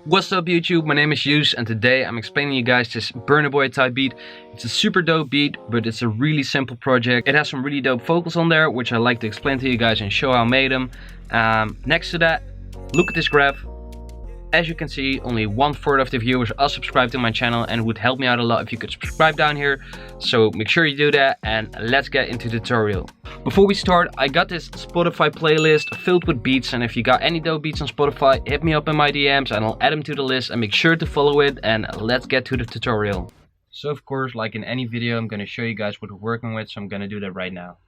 What's up YouTube, my name is Yus and today I'm explaining you guys this Burnaboy type beat. It's a super dope beat, but it's a really simple project. It has some really dope vocals on there, which I like to explain to you guys and show how I made them. Next to that, look at this graph. As you can see, only 1/4 of the viewers are subscribed to my channel, and it would help me out a lot if you could subscribe down here. So make sure you do that, and let's get into the tutorial. Before we start, I got this Spotify playlist filled with beats, and if you got any dope beats on Spotify, hit me up in my DMs and I'll add them to the list, and make sure to follow it, and let's get to the tutorial. So of course, like in any video, I'm going to show you guys what we're working with, so I'm going to do that right now.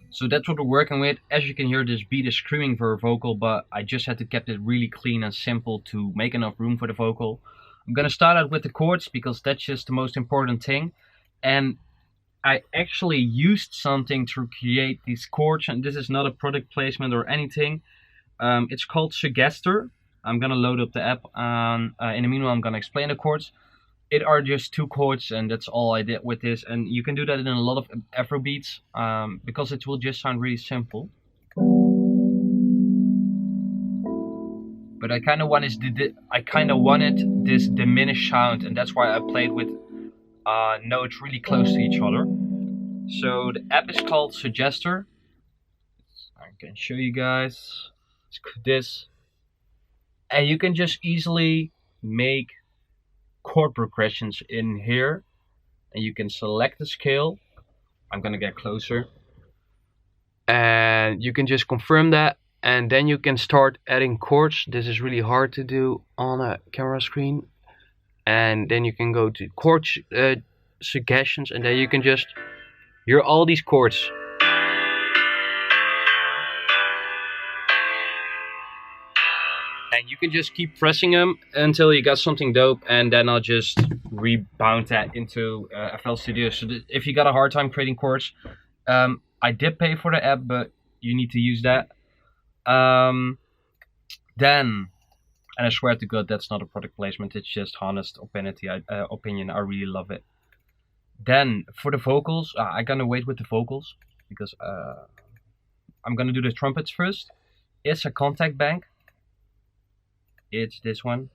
So that's what we're working with. As you can hear, this beat is screaming for a vocal, but I just had to keep it really clean and simple to make enough room for the vocal. I'm gonna start out with the chords because that's just the most important thing. And I actually used something to create these chords, and this is not a product placement or anything. It's called Suggester. I'm gonna load up the app, and in the meanwhile I'm gonna explain the chords. It are just 2 chords, and that's all I did with this, and you can do that in a lot of Afrobeats because it will just sound really simple. But I kind of wanted this diminished sound, and that's why I played with notes really close to each other. So the app is called Suggester. I can show you guys. It's this, and you can just easily make chord progressions in here, and you can select the scale. I'm gonna get closer, and you can just confirm that, and then you can start adding chords. This is really hard to do on a camera screen. And then you can go to chord suggestions, and then you can just hear all these chords. And you can just keep pressing them until you got something dope, and then I'll just rebound that into FL Studio. So if you got a hard time creating chords, I did pay for the app, but you need to use that. Then, and I swear to God, that's not a product placement, it's just honest opinion. I really love it. Then for the vocals, I'm gonna wait with the vocals because I'm gonna do the trumpets first. It's a contact bank. It's this one.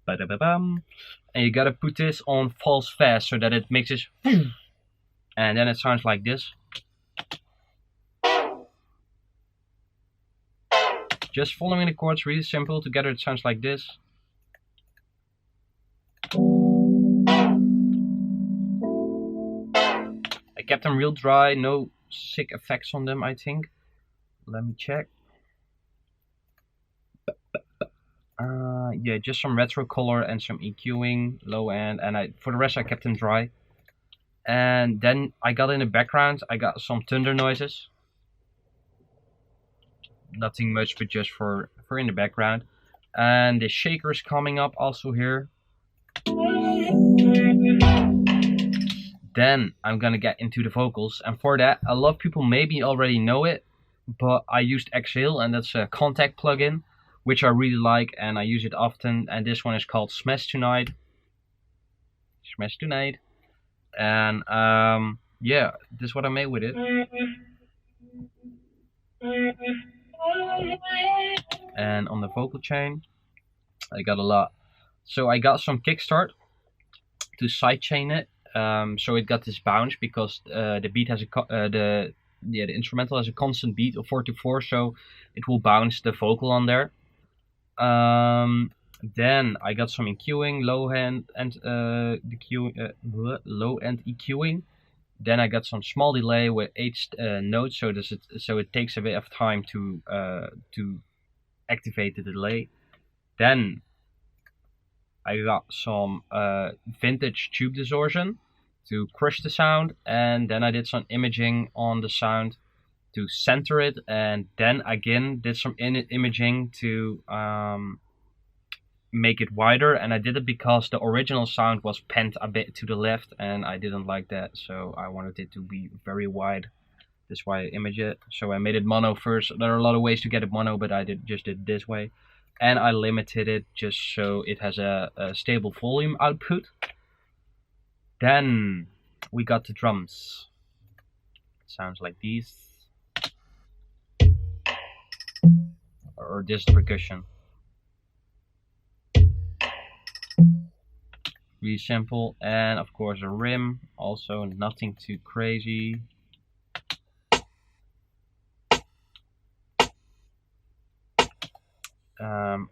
Ba-da-ba-bam. And you gotta put this on false fast so that it makes this, and then it sounds like this. Just following the chords, really simple. Together it sounds like this. I kept them real dry, no sick effects on them, I think. Let me check. Yeah, just some retro color and some EQing, low end, and for the rest I kept them dry. And then I got in the background, I got some thunder noises. Nothing much, but just for in the background. And the shaker is coming up also here. Then I'm gonna get into the vocals, and for that, a lot of people maybe already know it, but I used Exhale, and that's a contact plugin, which I really like, and I use it often. And this one is called Smash Tonight. Smash Tonight. And yeah, this is what I made with it. And on the vocal chain, I got a lot. So I got some kickstart to sidechain it, so it got this bounce because the beat has the instrumental has a constant beat of 4/4, so it will bounce the vocal on there. Then I got some EQing, low end EQing, Then I got some small delay with 8 notes, so it takes a bit of time to activate the delay. Then I got some vintage tube distortion to crush the sound, and then I did some imaging on the sound to center it, and then again did some imaging to make it wider. And I did it because the original sound was panned a bit to the left and I didn't like that, so I wanted it to be very wide. That's why I imaged it. So I made it mono first. There are a lot of ways to get it mono, but I just did it this way. And I limited it just so it has a stable volume output. Then we got the drums. It sounds like these. Or this percussion. Really simple. And of course a rim. Also nothing too crazy.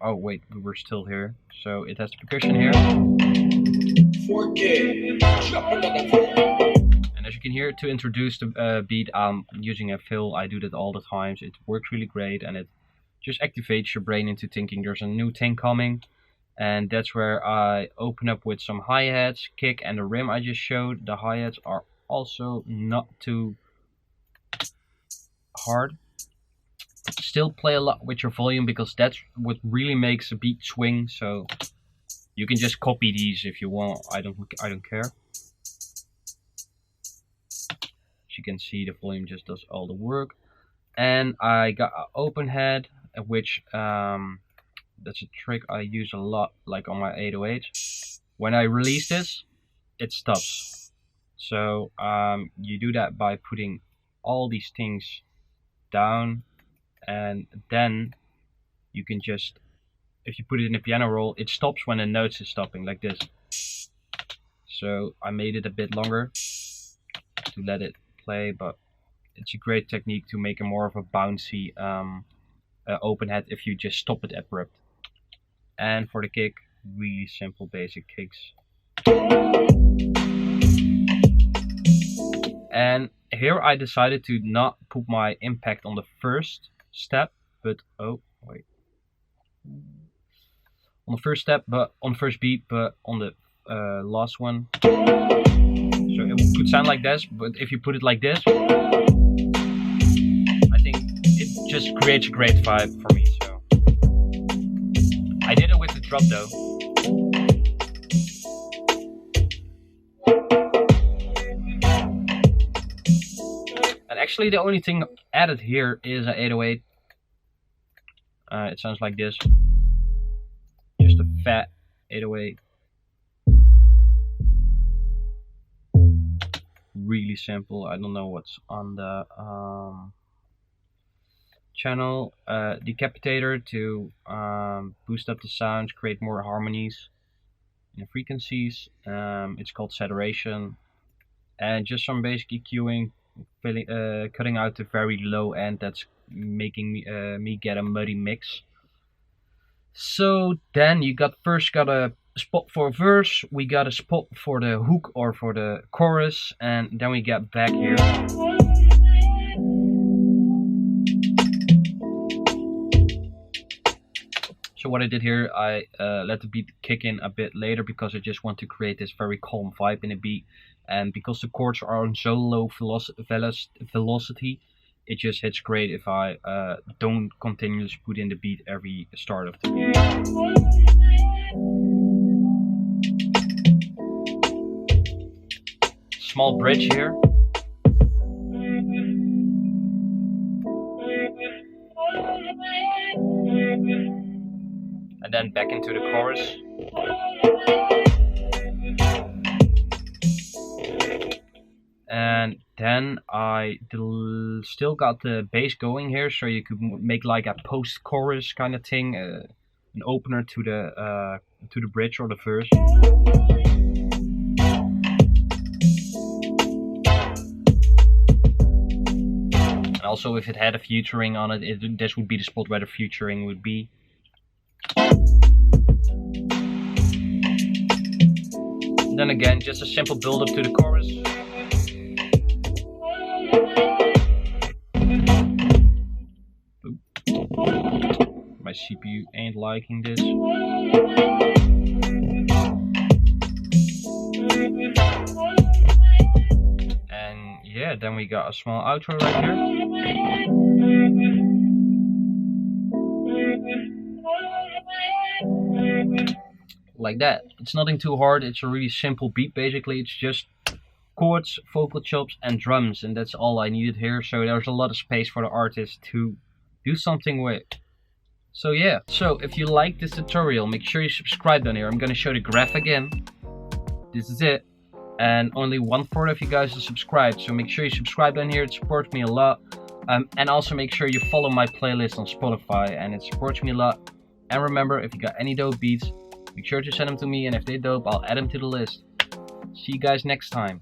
Oh wait, we were still here. So it has the percussion here. And as you can hear, to introduce the beat, I'm using a fill. I do that all the times. It works really great, and it just activates your brain into thinking there's a new thing coming. And that's where I open up with some hi-hats, kick, and the rim I just showed. The hi-hats are also not too hard. Still play a lot with your volume because that's what really makes a beat swing. So you can just copy these if you want. I don't care. As you can see, the volume just does all the work. And I got an open head, which that's a trick I use a lot, like on my 808. When I release this, it stops. So you do that by putting all these things down. And then you can just, if you put it in a piano roll, it stops when the notes is stopping, like this. So I made it a bit longer to let it play, but it's a great technique to make a more of a bouncy open head if you just stop it abrupt. And for the kick, really simple basic kicks. And here I decided to not put my impact on the first step, but on the first step, but on the first beat, but on the last one. So it could sound like this, but if you put it like this, I think it just creates a great vibe for me. So I did it with the drop though. Actually, the only thing added here is an 808. It sounds like this. Just a fat 808. Really simple. I don't know what's on the channel. Decapitator to boost up the sounds, create more harmonies and frequencies. It's called saturation. And just some basic EQing. Cutting out the very low end that's making me get a muddy mix. So then you first got a spot for a verse, we got a spot for the hook or for the chorus, and then we get back here. So what I did here, I let the beat kick in a bit later because I just want to create this very calm vibe in the beat. And because the chords are on so low velocity, it just hits great if I don't continuously put in the beat every start of the beat. Small bridge here. And then back into the chorus. And then I still got the bass going here, so you could make like a post-chorus kind of thing, an opener to the bridge or the verse. And also, if it had a featuring on it, this would be the spot where the featuring would be. And then again, just a simple build up to the chorus. CPU ain't liking this. And yeah, then we got a small outro right here. Like that. It's nothing too hard. It's a really simple beat basically. It's just chords, vocal chops and drums, and that's all I needed here. So there's a lot of space for the artist to do something with. So yeah, so if you like this tutorial, make sure you subscribe down here. I'm gonna show the graph again. This is it. And only 1/4 of you guys are subscribed, so make sure you subscribe down here. It supports me a lot. And also make sure you follow my playlist on Spotify, and it supports me a lot. And remember, if you got any dope beats, make sure to send them to me, and if they dope, I'll add them to the list. See you guys next time.